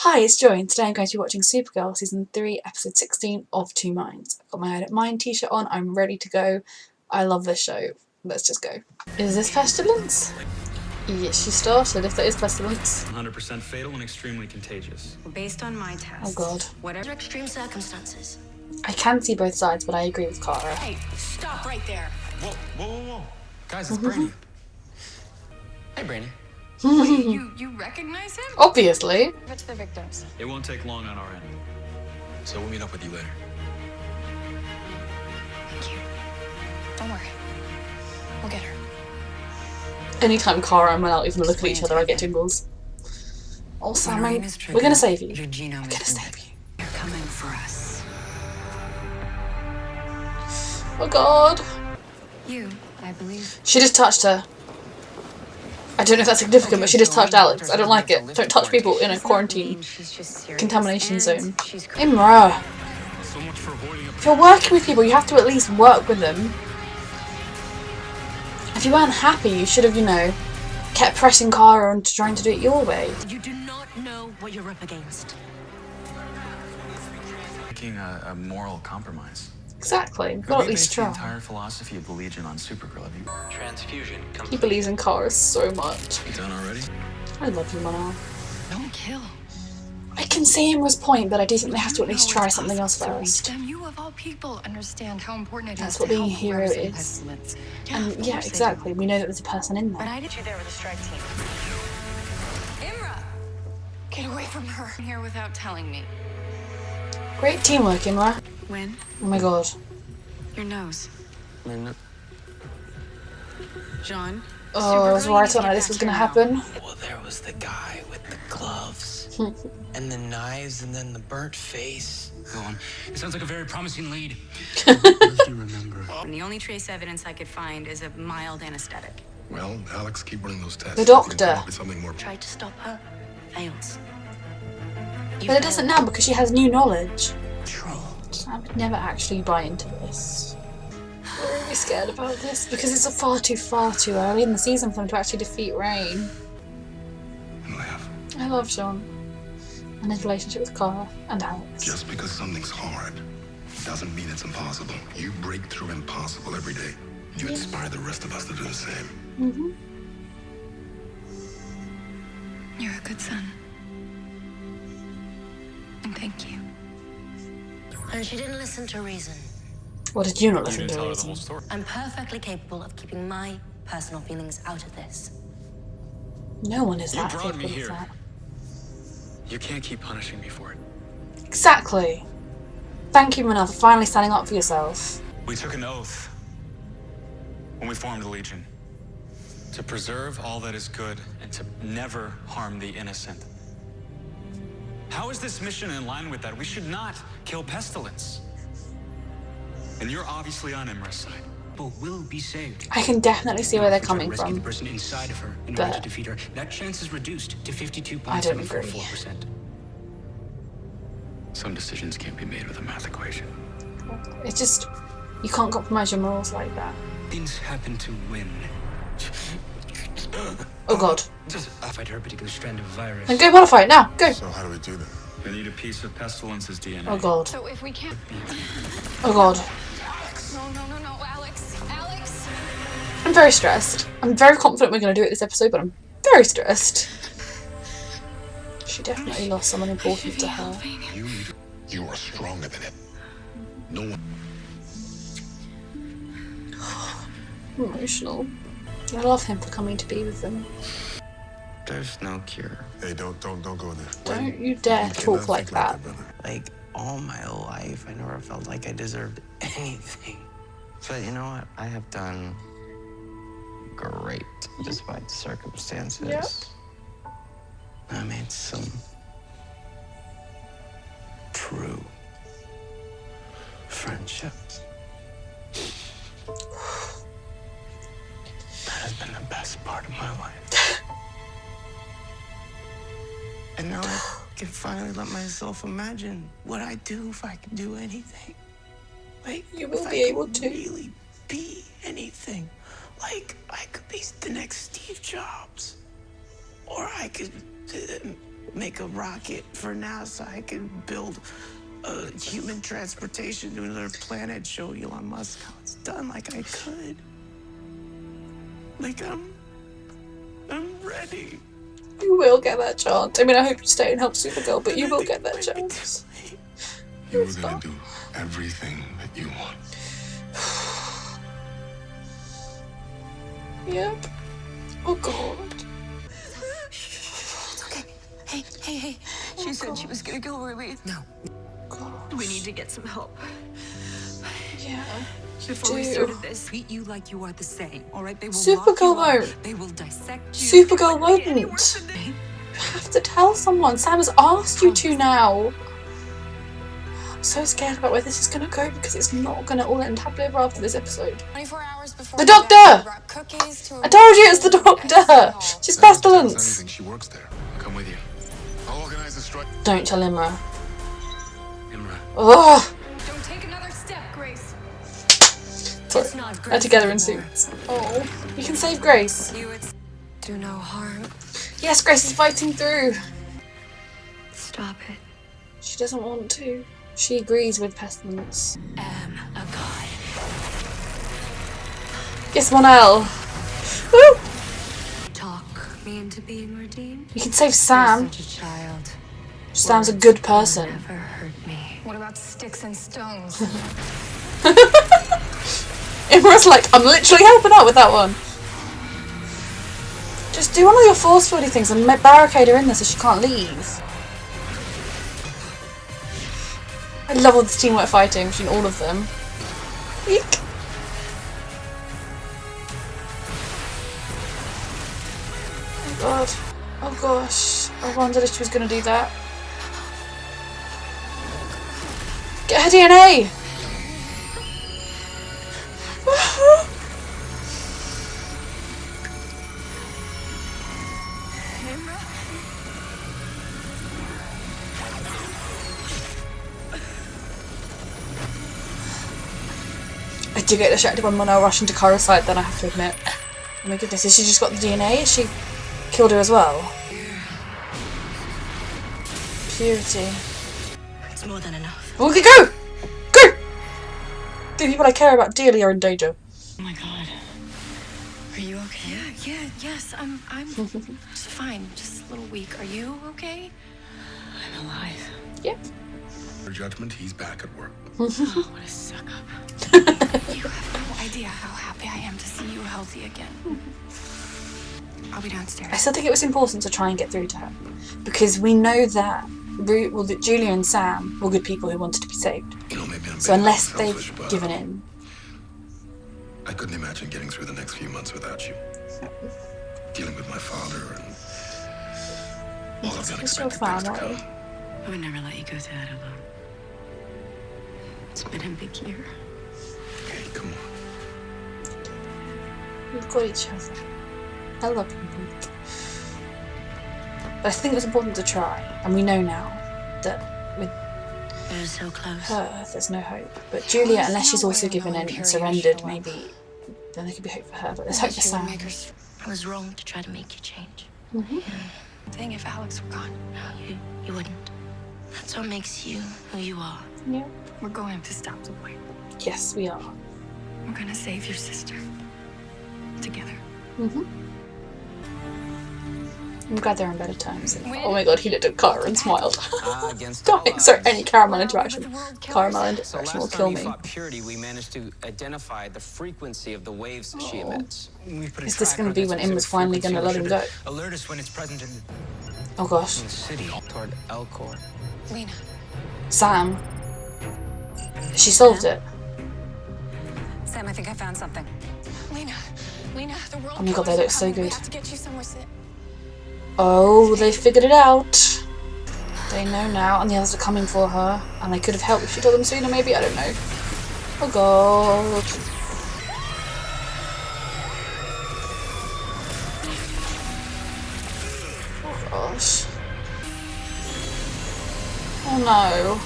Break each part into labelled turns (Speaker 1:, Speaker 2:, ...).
Speaker 1: Hi, it's Joy, and today I'm going to be watching Supergirl Season 3, Episode 16 of Two Minds. I've got my Edit Mind t-shirt on, I'm ready to go. I love this show. Let's just go. Is this pestilence? Yes, she started, if that is pestilence.
Speaker 2: 100% fatal and extremely contagious.
Speaker 3: Based on my tests.
Speaker 1: Oh god.
Speaker 3: Whatever extreme circumstances.
Speaker 1: I can see both sides, but I agree with Kara.
Speaker 3: Hey, stop right there.
Speaker 2: Whoa. Guys, it's Brainy. Hey, Brainy.
Speaker 3: You recognize him?
Speaker 1: Obviously.
Speaker 3: What's the victims?
Speaker 2: It won't take long on our end. So we'll meet up with you later.
Speaker 3: Thank you. Don't worry. We'll get her.
Speaker 1: Anytime Kara and Mon-El even look at each other, I get tingles. Oh, Sam, we're gonna save you.
Speaker 3: Your genome
Speaker 1: We're gonna save you.
Speaker 3: You're coming for us.
Speaker 1: Oh god.
Speaker 3: You, I believe.
Speaker 1: She just touched her. I don't know if that's significant, but she just touched Alex. I don't like it. Don't touch people in a quarantine contamination zone. Imra! If you're working with people, you have to at least work with them. If you weren't happy, you should have, kept pressing Kara and trying to do it your way.
Speaker 4: You do not know what you're up against.
Speaker 2: Making a moral compromise.
Speaker 1: Exactly. You've got to at least
Speaker 2: the
Speaker 1: try.
Speaker 2: entire philosophy of the Legion on Supergirl. Have you? Transfusion.
Speaker 1: He believes in Kara so much.
Speaker 2: You done already?
Speaker 1: I love you, Mon-El.
Speaker 3: Don't kill.
Speaker 1: I can see Imra's point, but I do think they have to at least try something else first.
Speaker 3: Then you of all people understand how important it is.
Speaker 1: That's what being a hero is. And yeah, exactly. We know that there's a person in
Speaker 3: But
Speaker 1: there.
Speaker 3: I did you there with the strike team. Imra! Get away from her. I'm here without telling me.
Speaker 1: Great teamwork, Imra.
Speaker 3: Win.
Speaker 1: Oh my god.
Speaker 3: Your nose. John.
Speaker 1: Oh, I was right on it. This was gonna happen.
Speaker 5: Well, there was the guy with the gloves and the knives and then the burnt face.
Speaker 6: Go on. It sounds like a very promising lead.
Speaker 5: What do you remember?
Speaker 3: And the only trace evidence I could find is a mild anesthetic.
Speaker 7: Well, Alex, keep running those tests.
Speaker 1: The doctor.
Speaker 7: Something more.
Speaker 4: Tried to stop her. Fails.
Speaker 1: But it doesn't now because she has new knowledge.
Speaker 5: True.
Speaker 1: I would never actually buy into this. I'm really scared about this because it's far too early in the season for them to actually defeat Rain. I love John and his relationship with Kara and Alex.
Speaker 7: Just because something's hard doesn't mean it's impossible. You break through impossible every day. You inspire the rest of us to do the same.
Speaker 3: You're a good son. And thank you.
Speaker 4: And she didn't listen to reason.
Speaker 1: What did you not
Speaker 2: You
Speaker 1: listen
Speaker 2: didn't
Speaker 1: to?
Speaker 2: tell her the
Speaker 1: Reason?
Speaker 2: whole story.
Speaker 4: I'm perfectly capable of keeping my personal feelings out of this.
Speaker 1: No one is
Speaker 2: You
Speaker 1: that
Speaker 2: brought me
Speaker 1: capable of
Speaker 2: here.
Speaker 1: that.
Speaker 2: You can't keep punishing me for it.
Speaker 1: Exactly. Thank you, Mon-El, for finally standing up for yourself.
Speaker 2: We took an oath when we formed the Legion to preserve all that is good and to never harm the innocent. How is this mission in line with that? We should not kill Pestilence. And you're obviously on Imra's side.
Speaker 6: People will be saved.
Speaker 1: I can definitely see where they're
Speaker 6: If we try to
Speaker 1: coming
Speaker 6: rescue
Speaker 1: from.
Speaker 6: the person inside of her in
Speaker 1: But
Speaker 6: order to defeat her. That chance is reduced to
Speaker 1: I don't agree.
Speaker 6: 52.744%.
Speaker 2: Some decisions can't be made with a math equation.
Speaker 1: It's just, you can't compromise your morals like that.
Speaker 6: Things happen to win.
Speaker 1: Oh god.
Speaker 6: Just fight her particular strand of virus.
Speaker 1: Then go modify it now, go!
Speaker 7: So how do we do that?
Speaker 2: We need a piece of Pestilence's DNA.
Speaker 1: Oh god.
Speaker 3: So if we can't...
Speaker 1: Oh god.
Speaker 3: No, Alex!
Speaker 1: I'm very stressed. I'm very confident we're going to do it this episode, but I'm very stressed. She definitely lost someone important to her.
Speaker 7: You are stronger than it. No one.
Speaker 1: Emotional. I love him for coming to be with them.
Speaker 5: There's no cure.
Speaker 7: Hey, don't go there.
Speaker 1: Don't you dare talk like that.
Speaker 7: brother.
Speaker 5: Like, all my life, I never felt like I deserved anything. But you know what? I have done great despite the circumstances.
Speaker 1: Yep.
Speaker 5: I made some true friendships. That has been the best part of my life. And now I can finally let myself imagine what I'd do if I could do anything. Like,
Speaker 1: You will
Speaker 5: if
Speaker 1: be
Speaker 5: I
Speaker 1: able
Speaker 5: could
Speaker 1: to.
Speaker 5: really be anything. Like, I could be the next Steve Jobs. Or I could make a rocket for NASA. I can build a human transportation to another planet, show Elon Musk how it's done like I could. Like, I'm ready.
Speaker 1: You will get that chance. I mean, I hope you stay and help Supergirl, but you will get that chance.
Speaker 7: You were gonna do everything that you want.
Speaker 1: Yep. Oh god.
Speaker 3: It's okay. Hey. She said she was gonna go where we... No.
Speaker 1: God.
Speaker 3: We need to get some help.
Speaker 1: Yeah.
Speaker 3: Before we started this, treat you like you are the same, all right? They will
Speaker 1: Supergirl
Speaker 3: lock you up.
Speaker 1: won't.
Speaker 3: They will dissect you.
Speaker 1: Supergirl won't. You have to tell someone. Sam has asked you to now. I'm so scared about where this is going to go because it's not going to all end happily ever after this episode.
Speaker 3: 24 hours before
Speaker 1: The doctor! I told you it's the doctor! She's pestilence!
Speaker 7: Anything, she works there. I'll come with you. I'll organize the strike.
Speaker 1: Don't tell Imra.
Speaker 6: Imra.
Speaker 1: Ugh!
Speaker 3: Don't take another step, Grace.
Speaker 1: Sorry. They're together in suits. Oh, you can save Grace.
Speaker 3: You would do no harm.
Speaker 1: Yes, Grace is fighting through.
Speaker 3: Stop it.
Speaker 1: She doesn't want to. She agrees with pestilence.
Speaker 3: Am a god.
Speaker 1: Yes, MON-EL. Woo!
Speaker 3: Talk me into being redeemed.
Speaker 1: You can save Sam.
Speaker 3: You're such a child.
Speaker 1: Sam's a good person.
Speaker 3: Never hurt me. What about sticks and stones?
Speaker 1: Imra's like, I'm literally helping out with that one. Just do one of your force fieldy things and barricade her in there so she can't leave. I love all this teamwork fighting between all of them. Eek. Oh god. Oh gosh. I wondered if she was going to do that. Get her DNA! I do get distracted when MON-EL rushing to Kara's side, then I have to admit. Oh my goodness, has she just got the DNA? Has she killed her as well? Purity.
Speaker 4: It's more than enough.
Speaker 1: Okay, go! Go! The people I care about dearly are in danger.
Speaker 3: Oh my god. Are you okay? Yes, I'm just fine. Just a little weak. Are you okay? I'm alive.
Speaker 1: Yep.
Speaker 7: For judgment, he's back at work.
Speaker 3: Oh, what a suck up. You have no idea how happy I am to see you healthy again. I'll be downstairs.
Speaker 1: I still think it was important to try and get through to her. Because we know that Julia and Sam were good people who wanted to be saved.
Speaker 7: You know, maybe I'm
Speaker 1: So
Speaker 7: being
Speaker 1: unless
Speaker 7: selfish,
Speaker 1: they've
Speaker 7: but
Speaker 1: given in.
Speaker 7: I couldn't imagine getting through the next few months without you. Dealing with my father and all of the
Speaker 1: It's your
Speaker 7: unexpected things to
Speaker 1: family.
Speaker 7: come.
Speaker 3: I would never let you go through that alone. It's been a big year.
Speaker 7: Okay, come on.
Speaker 1: We've got each other. I love you. But I think it was important to try. And we know now that with
Speaker 4: We're so close.
Speaker 1: her, there's no hope. But Julia, unless she's also given in and surrendered, maybe then there could be hope for her. But there's hope for Sam.
Speaker 4: I was wrong to try to make you change.
Speaker 3: Thing if Alex were gone.
Speaker 4: No, you wouldn't. That's what makes you who you are.
Speaker 1: Yeah.
Speaker 3: We're going to stop the war.
Speaker 1: Yes, we are.
Speaker 3: We're gonna save your sister. Together.
Speaker 1: I'm glad they're on better terms. Oh my god, he looked at Kara and smiled.
Speaker 6: Against
Speaker 1: Sorry, any caramel interaction.
Speaker 3: The world killers.
Speaker 1: Caramel
Speaker 6: So
Speaker 1: interaction will
Speaker 6: last
Speaker 1: kill
Speaker 6: time you
Speaker 1: me.
Speaker 6: fought Purity, we managed to identify the frequency of the waves she emits. We put a
Speaker 1: Is this
Speaker 6: tracker
Speaker 1: gonna
Speaker 6: on
Speaker 1: be
Speaker 6: that
Speaker 1: when Imra's
Speaker 6: specific
Speaker 1: finally
Speaker 6: frequency
Speaker 1: gonna let him
Speaker 6: and
Speaker 1: go?
Speaker 6: alert us when it's present in
Speaker 1: Oh gosh.
Speaker 6: the city toward Elcor.
Speaker 3: Lena.
Speaker 1: Sam. She solved it.
Speaker 3: Sam, I think I found something. Lena, the world
Speaker 1: Oh my god, they
Speaker 3: killers
Speaker 1: look
Speaker 3: are
Speaker 1: so
Speaker 3: coming. We
Speaker 1: good.
Speaker 3: have to get you somewhere safe.
Speaker 1: Oh, they figured it out. They know now, and the others are coming for her. And they could have helped if she told them sooner, maybe? I don't know. Oh god. Oh gosh. Oh no.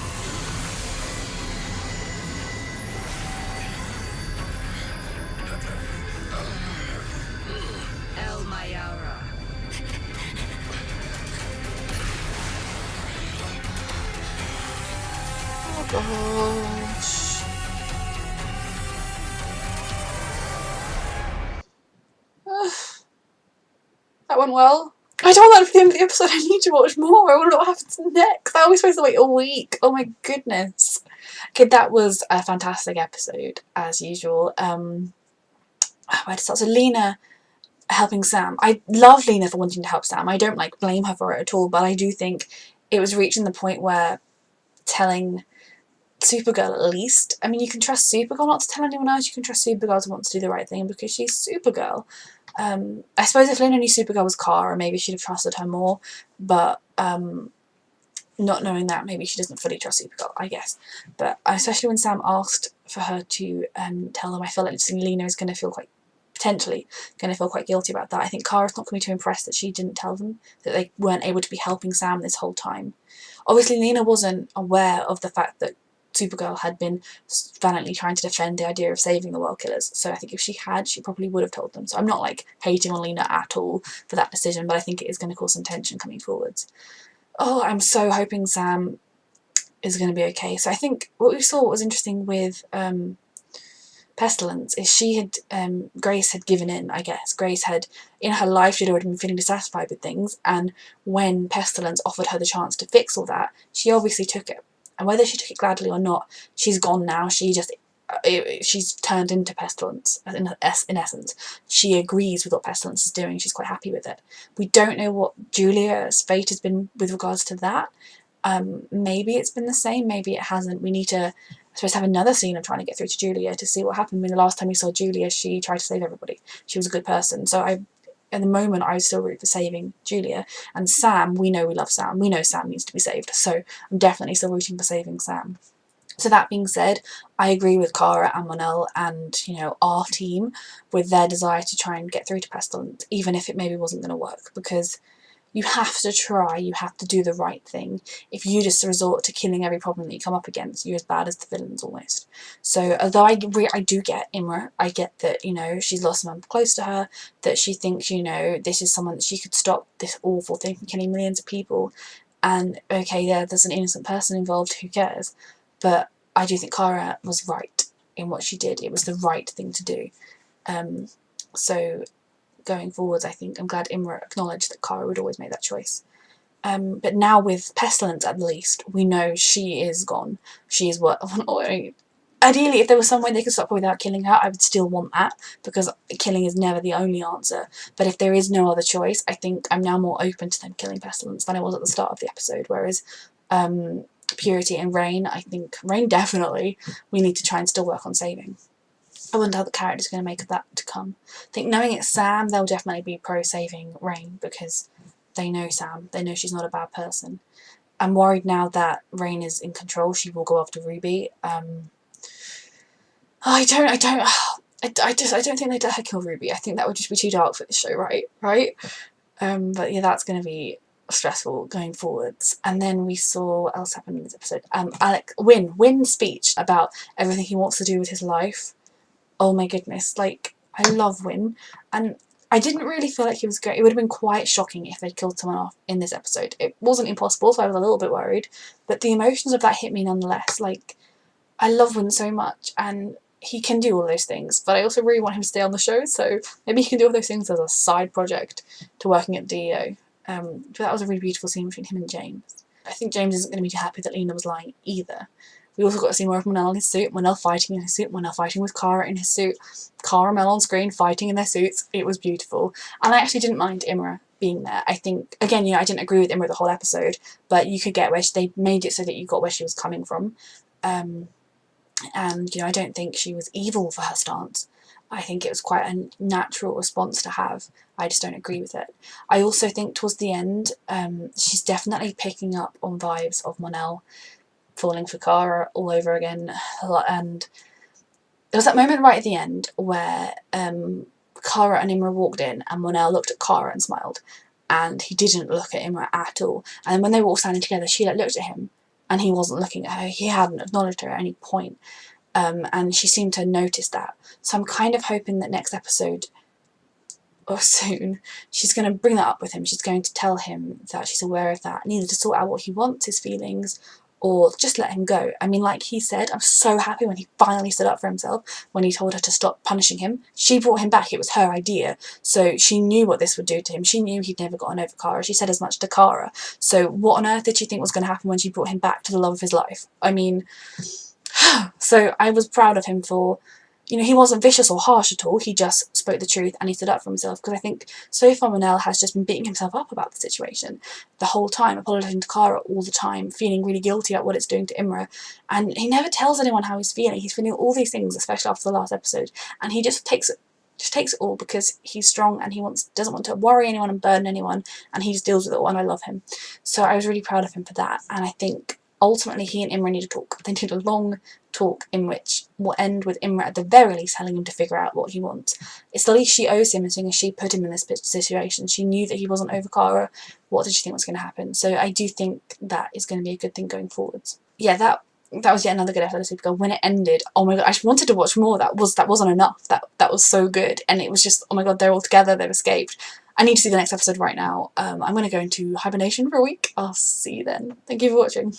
Speaker 1: gosh. That went well. I don't want that for the end of the episode. I need to watch more. I want to know what happens next. I always supposed to wait a week. Oh my goodness. Okay, that was a fantastic episode, as usual. Where to start? So Lena helping Sam. I love Lena for wanting to help Sam. I don't like blame her for it at all, but I do think it was reaching the point where telling Supergirl at least. I mean, you can trust Supergirl not to tell anyone else. You can trust Supergirl to want to do the right thing because she's Supergirl. I suppose if Lena knew Supergirl was Kara, maybe she'd have trusted her more, but not knowing that, maybe she doesn't fully trust Supergirl, I guess. But especially when Sam asked for her to tell them, I feel like Lena is going to feel potentially going to feel quite guilty about that. I think Kara's not going to be too impressed that she didn't tell them, that they weren't able to be helping Sam this whole time. Obviously, Lena wasn't aware of the fact that Supergirl had been valiantly trying to defend the idea of saving the world killers, so I think if she had, she probably would have told them. So I'm not like hating on Lena at all for that decision, but I think it is going to cause some tension coming forwards. Oh, I'm so hoping Sam is going to be okay. So I think what we saw, what was interesting with Pestilence, is Grace had given in, I guess. Grace had, in her life, she'd already been feeling dissatisfied with things, and when Pestilence offered her the chance to fix all that, she obviously took it. And whether she took it gladly or not, she's gone now. She's turned into Pestilence, in essence. She agrees with what Pestilence is doing. She's quite happy with it. We don't know what Julia's fate has been with regards to that. Maybe it's been the same, maybe it hasn't. We need to, I suppose, have another scene of trying to get through to Julia to see what happened. I mean, the last time we saw Julia, she tried to save everybody. She was a good person. So at the moment, I still root for saving Julia. And Sam, we know we love Sam. We know Sam needs to be saved. So I'm definitely still rooting for saving Sam. So that being said, I agree with Kara and MON-EL and, our team with their desire to try and get through to Pestilence, even if it maybe wasn't going to work, because you have to try, you have to do the right thing. If you just resort to killing every problem that you come up against, you're as bad as the villains almost. So although I do get Imra, I get that, she's lost someone close to her, that she thinks, this is someone that she could stop this awful thing from killing millions of people. And okay, yeah, there's an innocent person involved, who cares? But I do think Kara was right in what she did. It was the right thing to do. So going forwards, I think I'm glad Imra acknowledged that Kara would always make that choice. But now with Pestilence, at least, we know she is gone. She is what... Ideally, if there was some way they could stop her without killing her, I would still want that, because killing is never the only answer. But if there is no other choice, I think I'm now more open to them killing Pestilence than I was at the start of the episode, whereas Purity and Rain, I think Rain definitely we need to try and still work on saving. I wonder how the characters are going to make of that to come. I think knowing it's Sam, they'll definitely be pro-saving Rain because they know Sam. They know she's not a bad person. I'm worried now that Rain is in control. She will go after Ruby. I don't think they'd let her kill Ruby. I think that would just be too dark for this show, right? But yeah, that's going to be stressful going forwards. And then we saw what else happened in this episode. WINN's speech about everything he wants to do with his life. Oh my goodness, like, I love WINN, and I didn't really feel like he was great. It would have been quite shocking if they'd killed someone off in this episode. It wasn't impossible, so I was a little bit worried, but the emotions of that hit me nonetheless. Like, I love WINN so much, and he can do all those things, but I also really want him to stay on the show, so maybe he can do all those things as a side project to working at DEO. But that was a really beautiful scene between him and James. I think James isn't going to be too happy that Lena was lying either. We also got to see more of MON-EL in his suit, MON-EL fighting in his suit, MON-EL fighting with Kara in his suit, Kara and Mel on screen fighting in their suits. It was beautiful. And I actually didn't mind Imra being there. I think, again, I didn't agree with Imra the whole episode, but you could get where they made it so that you got where she was coming from. And, I don't think she was evil for her stance. I think it was quite a natural response to have. I just don't agree with it. I also think towards the end, she's definitely picking up on vibes of MON-EL falling for Kara all over again. And there was that moment right at the end where Kara and Imra walked in and MON-EL looked at Kara and smiled, and he didn't look at Imra at all. And when they were all standing together, she looked at him and he wasn't looking at her. He hadn't acknowledged her at any point. And she seemed to notice that. So I'm kind of hoping that next episode, or soon, she's going to bring that up with him. She's going to tell him that she's aware of that, and either to sort out what he wants, his feelings, or just let him go. I mean, like he said, I'm so happy when he finally stood up for himself, when he told her to stop punishing him. She brought him back, it was her idea, so she knew what this would do to him. She knew he'd never gotten over Kara. She said as much to Kara. So what on earth did she think was going to happen when she brought him back to the love of his life? I mean, so I was proud of him for, you know, he wasn't vicious or harsh at all, he just spoke the truth and he stood up for himself, because I think so far MON-EL has just been beating himself up about the situation the whole time, apologising to Kara all the time, feeling really guilty about what it's doing to Imra, and he never tells anyone how he's feeling. He's feeling all these things, especially after the last episode, and he just takes it all because he's strong and he doesn't want to worry anyone and burden anyone, and he just deals with it all, and I love him. So I was really proud of him for that, and I think ultimately he and Imra need to talk. They need a long talk in which will end with Imra at the very least telling him to figure out what he wants. It's the least she owes him, seeing as she put him in this situation. She knew that he wasn't over Kara. What did she think was going to happen? So I do think that is going to be a good thing going forwards. Yeah, that was yet another good episode of Supergirl. When it ended, oh my god, I wanted to watch more. That wasn't enough. That was so good, and it was just, oh my god, they're all together, they've escaped. I need to see the next episode right now. I'm going to go into hibernation for a week. I'll see you then. Thank you for watching.